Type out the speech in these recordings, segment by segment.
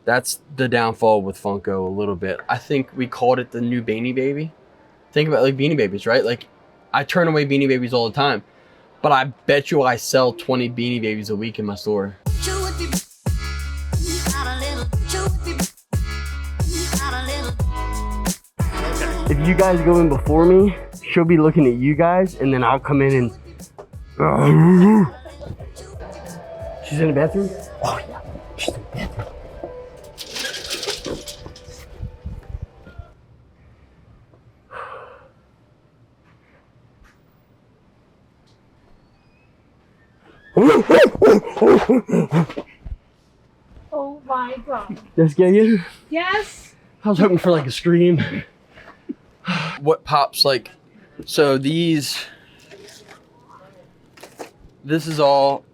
That's the downfall with Funko a little bit. I think we called it the new Beanie Baby. Think about like Beanie Babies, right? Like I turn away Beanie Babies all the time, but I bet you I sell 20 Beanie Babies a week in my store. If you guys go in before me, she'll be looking at you guys, and then I'll come in and... She's in the bathroom? Oh yeah, she's in the bathroom. Oh my god. Did I scare you? Yes. I was hoping for like a scream. What pops like, so this is all,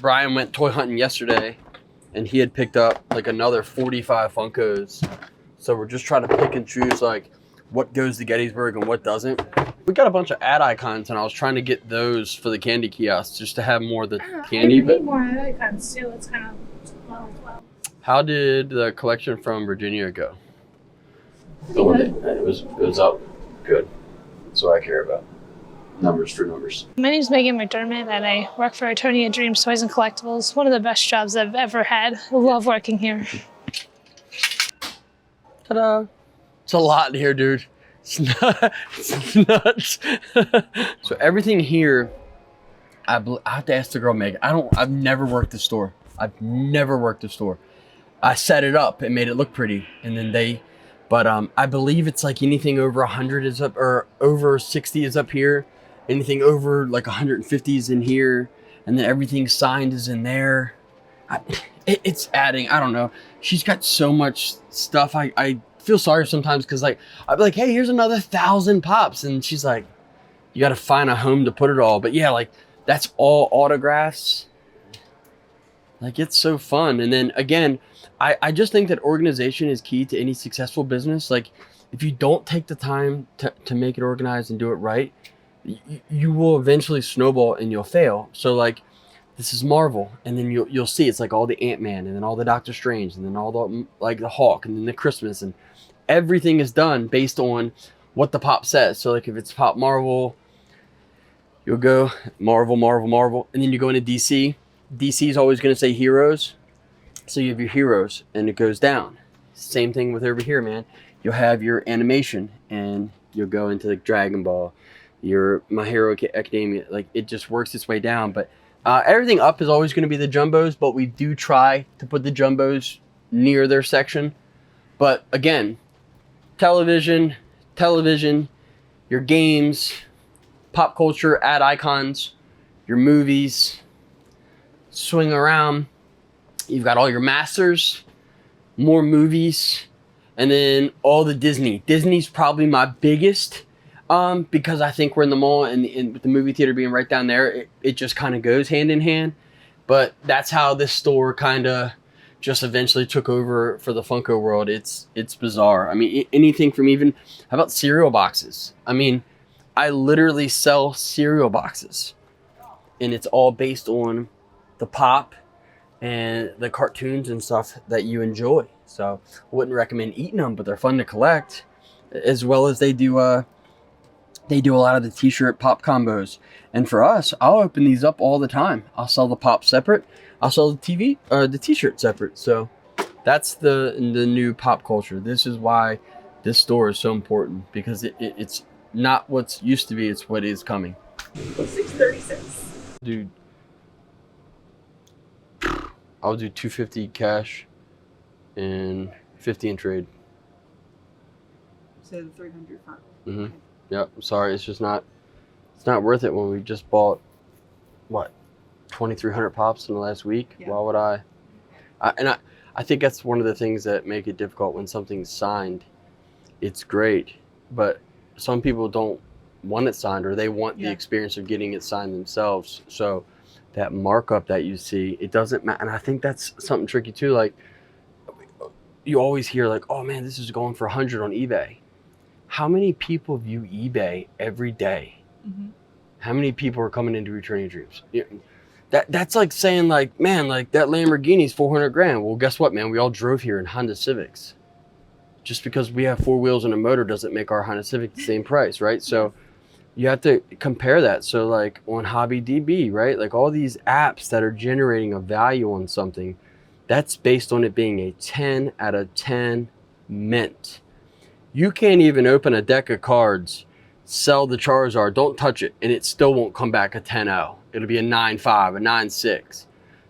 Brian went toy hunting yesterday and he had picked up like another 45 Funkos. So we're just trying to pick and choose like what goes to Gettysburg and what doesn't. We got a bunch of ad icons and I was trying to get those for the candy kiosks just to have more of the candy. I need more ad icons too. It's kind of low as well. How did the collection from Virginia go? Good. It was up good. That's what I care about. Numbers for numbers. My name is Megan McDermott and I work for Eternia Dreams Toys and Collectibles. One of the best jobs I've ever had. I love working here. Ta-da! It's a lot here, dude. It's nuts. So everything here, I have to ask the girl Meg. I've never worked the store. I've never worked the store. I set it up and made it look pretty, and then but I believe it's like anything over 100 is up, or over 60 is up here. Anything over like 150 is in here, and then everything signed is in there. It's adding. I don't know. She's got so much stuff. I feel sorry sometimes because like I'd be like, hey, here's another 1,000 pops, and she's like, you got to find a home to put it all. But yeah, like that's all autographs. Like it's so fun. And then again, I just think that organization is key to any successful business. Like if you don't take the time to make it organized and do it right, you will eventually snowball and you'll fail. So like this is Marvel, and then you'll see it's like all the Ant-Man, and then all the Doctor Strange, and then all the like the Hulk, and then the Christmas, and everything is done based on what the pop says. So like if it's Pop Marvel, you'll go Marvel, Marvel, Marvel, and then you go into DC. DC is always going to say heroes. So you have your heroes and it goes down. Same thing with over here, man. You'll have your animation and you'll go into like Dragon Ball, your My Hero Academia. Like it just works its way down. But everything up is always going to be the jumbos, but we do try to put the jumbos near their section. But again, television, your games, pop culture, ad icons, your movies, swing around. You've got all your masters, more movies, and then all the Disney. Disney's probably my biggest because I think we're in the mall, and with the movie theater being right down there, it just kind of goes hand in hand. But that's how this store kind of just eventually took over for the Funko world. It's bizarre. I mean, anything from even, how about cereal boxes? I mean, I literally sell cereal boxes, and it's all based on the pop and the cartoons and stuff that you enjoy. So I wouldn't recommend eating them, but they're fun to collect, as well as they do a lot of the t-shirt pop combos. And for us, I'll open these up all the time. I'll sell the pop separate. I'll sell the t-shirt separate. So that's the new pop culture. This is why this store is so important, because it's not what's used to be, it's what is coming. 636. Dude, I'll do 250 cash and 50 in trade. So the 300 fine. Mm-hmm. Yep. I'm sorry. It's just not. It's not worth it when we just bought what 2,300 pops in the last week. Yeah. Why would I? I think that's one of the things that make it difficult when something's signed. It's great, but some people don't want it signed, or they want the experience of getting it signed themselves. So that markup that you see, it doesn't matter. And I think that's something tricky too. Like you always hear like, oh man, this is going for 100 on eBay. How many people view eBay every day? Mm-hmm. How many people are coming into Eternia Dreams? That's like saying like, man, like that Lamborghini's 400 grand. Well, guess what, man? We all drove here in Honda Civics. Just because we have 4 wheels and a motor doesn't make our Honda Civic the same price, right? So you have to compare that. So like on HobbyDB, right? Like all these apps that are generating a value on something, that's based on it being a 10 out of 10 mint. You can't even open a deck of cards, sell the Charizard, don't touch it, and it still won't come back a 10-0. It'll be a 9-5, a 9-6.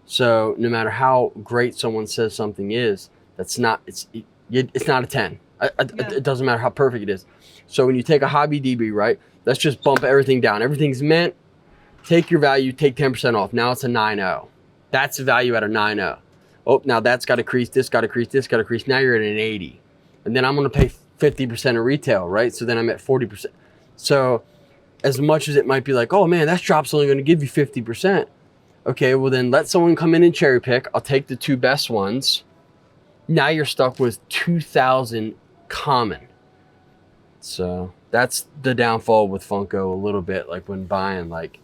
So no matter how great someone says something is, it's not a 10. It doesn't matter how perfect it is. So when you take a HobbyDB, right, let's just bump everything down. Everything's mint. Take your value, take 10% off. Now it's a 9-0. That's the value at a 9-0. Oh, now that's got to crease, this got to crease, this got to crease. Now you're at an 80. And then I'm going to pay 50% of retail, right? So then I'm at 40%. So as much as it might be like, oh man, that drop's only going to give you 50%. Okay, well then let someone come in and cherry pick. I'll take the 2 best ones. Now you're stuck with 2,000 common. So that's the downfall with Funko a little bit. Like when buying, like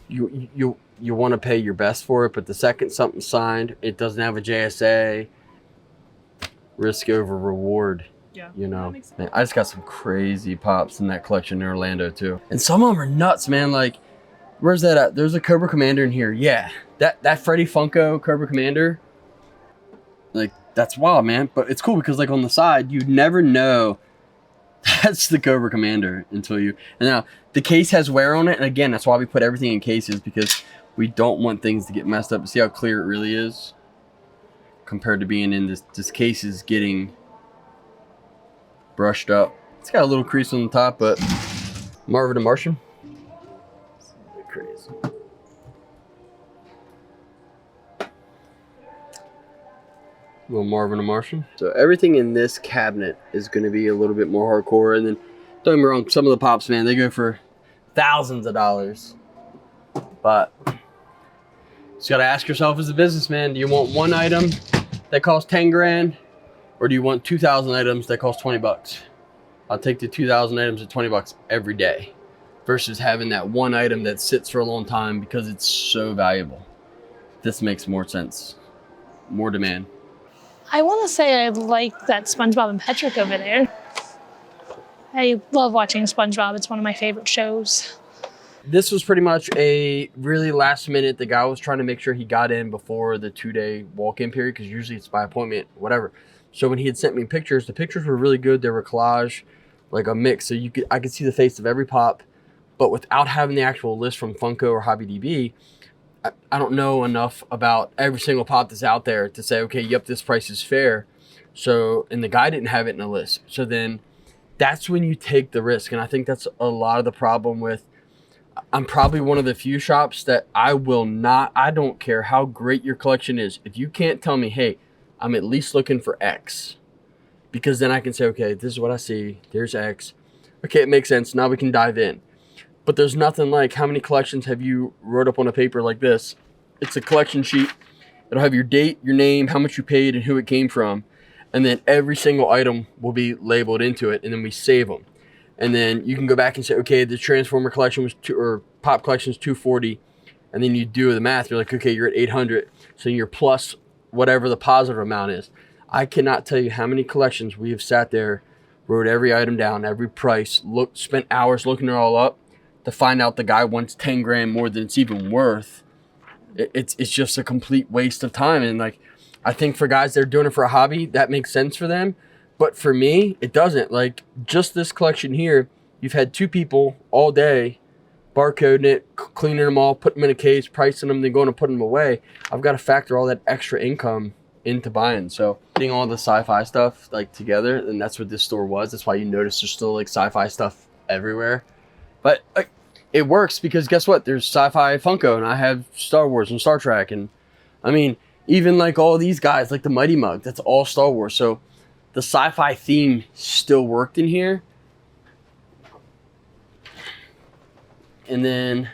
you want to pay your best for it, but the second something's signed, it doesn't have a JSA. Risk over reward. Yeah, you know, man, I just got some crazy pops in that collection in Orlando too, and some of them are nuts, man. Like, where's that at? There's a Cobra Commander in here. Yeah, that Freddy Funko Cobra Commander. Like, that's wild, man. But it's cool because like on the side, you'd never know that's the Cobra Commander until you. And now the case has wear on it, and again, that's why we put everything in cases, because we don't want things to get messed up. See how clear it really is compared to being in this case is getting brushed up. It's got a little crease on the top, but Marvin the Martian. Crazy. Little Marvin the Martian. So everything in this cabinet is going to be a little bit more hardcore. And then, don't get me wrong, some of the pops, man, they go for thousands of dollars. But you just got to ask yourself as a businessman, do you want one item that costs 10 grand? Or do you want 2,000 items that cost 20 bucks? I'll take the 2,000 items at 20 bucks every day versus having that one item that sits for a long time because it's so valuable. This makes more sense. More demand. I want to say I like that SpongeBob and Patrick over there. I love watching SpongeBob. It's one of my favorite shows. This was pretty much a really last minute. The guy was trying to make sure he got in before the 2-day walk-in period, because usually it's by appointment, whatever. So when he had sent me pictures, the pictures were really good. They were collage, like a mix. So I could see the face of every pop, but without having the actual list from Funko or HobbyDB, I don't know enough about every single pop that's out there to say, okay, yep, this price is fair. So, and the guy didn't have it in the list. So then that's when you take the risk. And I think that's a lot of the problem with, I'm probably one of the few shops that I don't care how great your collection is. If you can't tell me, hey, I'm at least looking for X, because then I can say, okay, this is what I see. There's X. Okay, it makes sense. Now we can dive in. But there's nothing like, how many collections have you wrote up on a paper like this? It's a collection sheet. It'll have your date, your name, how much you paid, and who it came from. And then every single item will be labeled into it, and then we save them. And then you can go back and say, okay, the Transformer collection was or Pop collection is 240. And then you do the math. You're like, okay, you're at 800. So you're plus whatever the positive amount is. I cannot tell you how many collections we have sat there, wrote every item down, every price, spent hours looking it all up to find out the guy wants 10 grand more than it's even worth. It's just a complete waste of time. And like, I think for guys that are doing it for a hobby, that makes sense for them. But for me, it doesn't. Like, just this collection here, you've had 2 people all day barcoding it, cleaning them all, putting them in a case, pricing them, then going and putting them away. I've got to factor all that extra income into buying. So getting all the sci-fi stuff like together, and that's what this store was. That's why you notice there's still like sci-fi stuff everywhere. But it works because guess what? There's sci-fi Funko, and I have Star Wars and Star Trek, and I mean, even like all these guys, like the Mighty Mug, that's all Star Wars. So the sci-fi theme still worked in here. And then,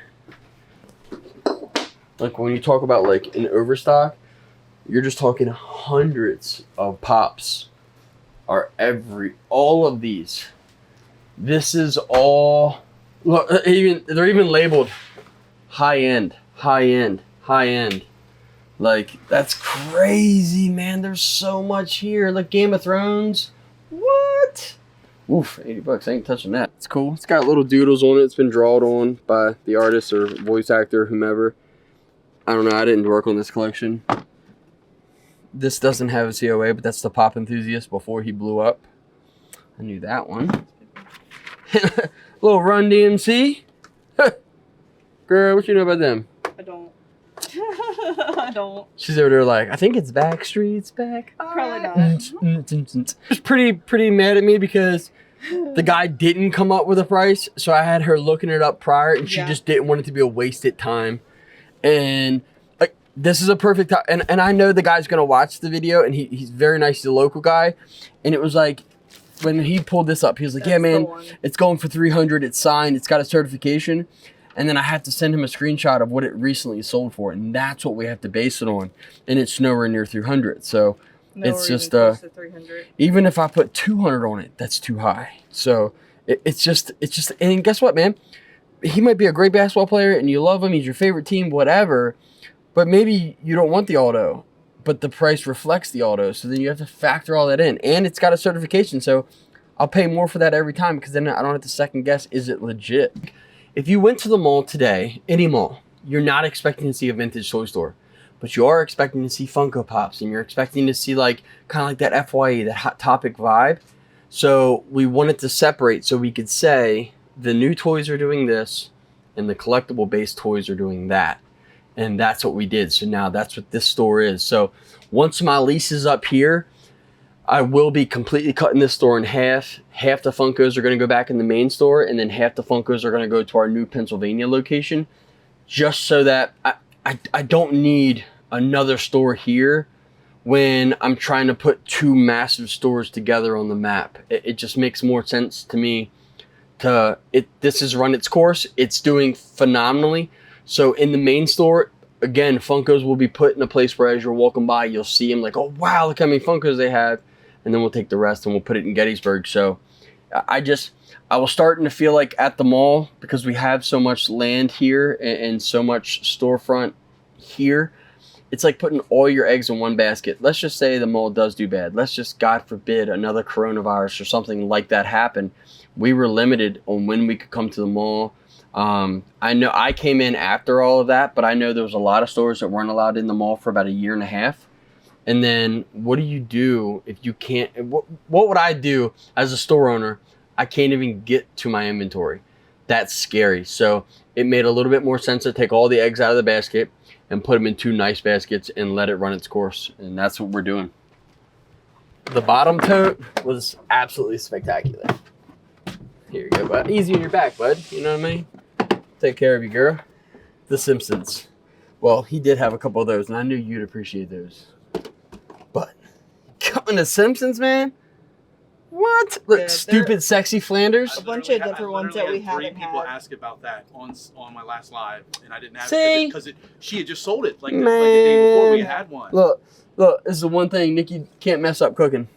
like when you talk about like an overstock, you're just talking hundreds of pops are all of these. This is all, look, they're even labeled high end. high end. Like, that's crazy, man. There's so much here. Like Game of Thrones. What? Oof, $80. I ain't touching that. It's cool. It's got little doodles on it. It's been drawn on by the artist or voice actor, whomever. I don't know. I didn't work on this collection. This doesn't have a COA, but that's the Pop Enthusiast before he blew up. I knew that one. Little Run DMC. Girl, what you know about them? I don't. I don't. She's over there like, I think it's Backstreet's back. Probably not. She's pretty mad at me because the guy didn't come up with a price. So I had her looking it up prior and she just didn't want it to be a wasted time. And like, this is a perfect time. And I know the guy's going to watch the video and he's very nice. He's a local guy. And it was like, when he pulled this up, he was like, yeah, man, it's going for $300. It's signed. It's got a certification. And then I have to send him a screenshot of what it recently sold for. And that's what we have to base it on. And it's nowhere near 300. So it's just, even if I put 200 on it, that's too high. So it's just, and guess what, man? He might be a great basketball player and you love him. He's your favorite team, whatever. But maybe you don't want the auto, but the price reflects the auto. So then you have to factor all that in. And it's got a certification. So I'll pay more for that every time because then I don't have to second guess, is it legit? If you went to the mall today, any mall, you're not expecting to see a vintage toy store, but you are expecting to see Funko Pops and you're expecting to see like kind of like that FYE, that Hot Topic vibe. So we wanted to separate so we could say the new toys are doing this and the collectible based toys are doing that. And that's what we did. So now that's what this store is. So once my lease is up here, I will be completely cutting this store in half. Half the Funkos are going to go back in the main store, and then half the Funkos are going to go to our new Pennsylvania location, just so that I don't need another store here when I'm trying to put two massive stores together on the map. It just makes more sense to me to, this has run its course. It's doing phenomenally. So in the main store, again, Funkos will be put in a place where as you're walking by, you'll see them like, oh, wow, look how many Funkos they have. And then we'll take the rest and we'll put it in Gettysburg. So I was starting to feel like at the mall, because we have so much land here and so much storefront here, it's like putting all your eggs in one basket. Let's just say the mall does do bad. Let's just, God forbid, another coronavirus or something like that happen. We were limited on when we could come to the mall. I know I came in after all of that, but I know there was a lot of stores that weren't allowed in the mall for about 1.5 years. And then what do you do if you can't? What would I do as a store owner? I can't even get to my inventory. That's scary. So it made a little bit more sense to take all the eggs out of the basket and put them in 2 nice baskets and let it run its course. And that's what we're doing. The bottom tote was absolutely spectacular. Here you go, bud. Easy on your back, bud. You know what I mean? Take care of you, girl. The Simpsons. Well, he did have a couple of those, and I knew you'd appreciate those. But coming to Simpsons, man. What? Look, stupid, sexy Flanders. A bunch of different ones that we haven't had. 3 people ask about that on my last live, and I didn't have it because she had just sold it like the day before we had one. Look, this is the one thing Nikki can't mess up cooking.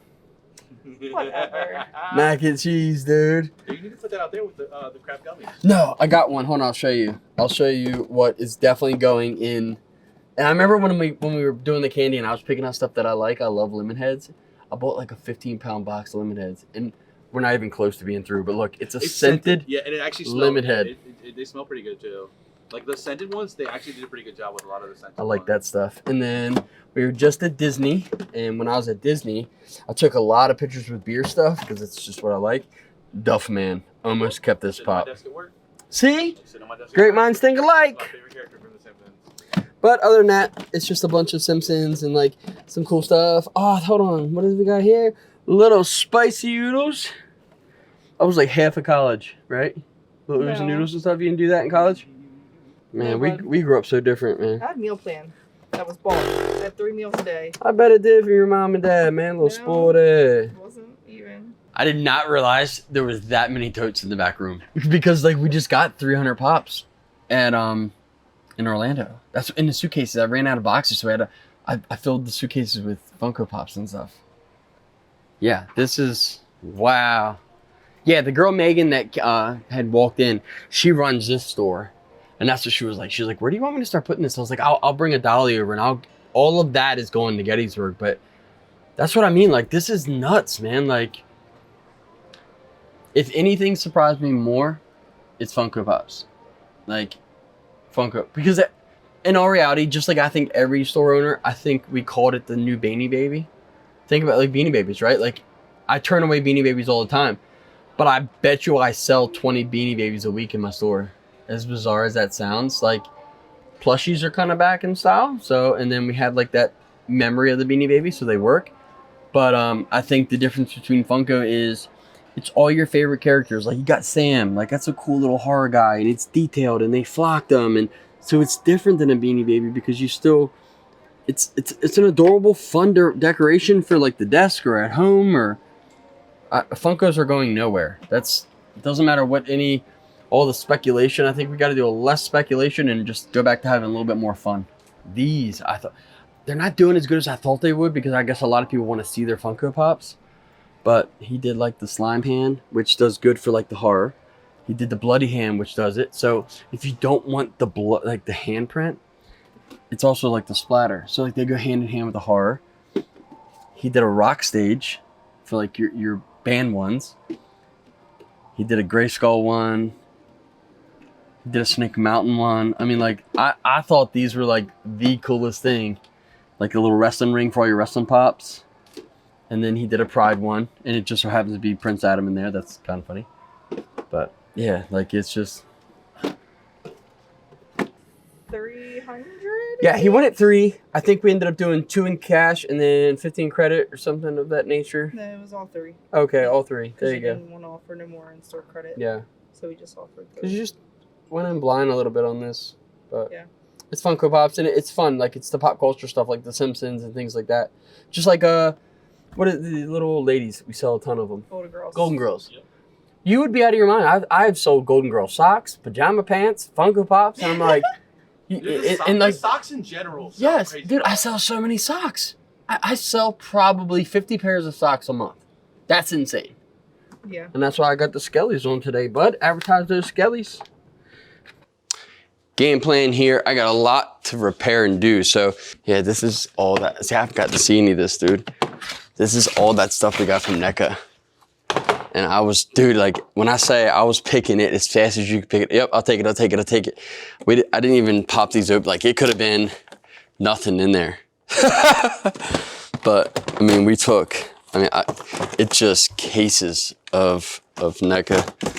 Whatever. Mac and cheese, dude. You need to put that out there with the crab gummies. No, I got one. Hold on, I'll show you. I'll show you what is definitely going in. And I remember when we were doing the candy and I was picking out stuff that I like. I love lemon heads. I bought like a 15-pound box of lemon heads, and we're not even close to being through. But look, it's scented. Yeah, and it actually smells. Lemon head. They smell pretty good too. Like the scented ones, they actually did a pretty good job with a lot of the scented. I like that stuff. And then we were just at Disney, and when I was at Disney, I took a lot of pictures with beer stuff because it's just what I like. Duff Man almost kept this pop. See? Great minds think alike. My favorite character from The Simpsons. But other than that, it's just a bunch of Simpsons and like some cool stuff. Oh, hold on. What do we got here? Little spicy noodles. I was like half of college, right? Little oodles and noodles and stuff. You didn't do that in college? Man, we grew up so different, man. I had a meal plan. That was bomb. I had 3 meals a day. I bet it did for your mom and dad, man. Little spoiled egg. It wasn't even. I did not realize there was that many totes in the back room because like we just got 300 pops at in Orlando. That's in the suitcases. I ran out of boxes, so I filled the suitcases with Funko Pops and stuff. Yeah, this is wow. Yeah, the girl Megan that had walked in, she runs this store, And that's what she was like. She's like, where do you want me to start putting this? I was like, I'll bring a dolly over, and all of that is going to Gettysburg. But that's what I mean. Like, this is nuts, man. Like, if anything surprised me more, it's Funko Pops. Like, Funko. Because in all reality, just like I think every store owner, I think we called it the new Beanie Baby. Think about like Beanie Babies, right? Like, I turn away Beanie Babies all the time. But I bet you I sell 20 Beanie Babies a week in my store. As bizarre as that sounds, like plushies are kind of back in style. So, and then we had like that memory of the Beanie Baby, so they work. But I think the difference between Funko is it's all your favorite characters. Like you got Sam, like that's a cool little horror guy, and it's detailed, and they flocked them, and so it's different than a Beanie Baby because you still, it's an adorable, fun decoration for like the desk or at home or. Funkos are going nowhere. It doesn't matter what all the speculation. I think we got to do a less speculation and just go back to having a little bit more fun. These, I thought, they're not doing as good as I thought they would because I guess a lot of people want to see their Funko Pops. But he did like the slime hand, which does good for like the horror. He did the bloody hand, which does it. So if you don't want the blood, like the handprint, it's also like the splatter. So like they go hand in hand with the horror. He did a rock stage for like your band ones. He did a Gray Skull one. He did a Snake Mountain one. I mean, like, I thought these were like the coolest thing. Like a little wrestling ring for all your wrestling pops. And then he did a Pride one. And it just so happens to be Prince Adam in there. That's kind of funny. But yeah, like it's just... 300? Yeah, he won at 3. I think we ended up doing 2 in cash and then 15 credit or something of that nature. No, it was all 3. Okay, all 3. There you go. Didn't want to offer no more in-store credit. Yeah. So we just offered 3. Because you just went in blind a little bit on this. But yeah. It's Funko Pops and it's fun. Like it's the pop culture stuff like The Simpsons and things like that. Just like what are the little old ladies? We sell a ton of them. Golden Girls. Golden Girls. Yep. You would be out of your mind. I've sold Golden Girl socks, pajama pants, Funko Pops, and I'm like... Dude, and like socks in general. Yes, Crazy. dude, I sell so many socks. I sell probably 50 pairs of socks a month. That's insane. Yeah. And that's why I got the Skellies on today, bud. Advertise those Skellies. Game plan here. I got a lot to repair and do. So yeah, this is all that. See, I haven't got to see any of this, dude. This is all that stuff we got from NECA. And I was, dude, like, when I say I was picking it as fast as you could pick it. Yep, I'll take it, I'll take it, I'll take it. I didn't even pop these open. Like, it could have been nothing in there. But, I mean, it's just cases of NECA.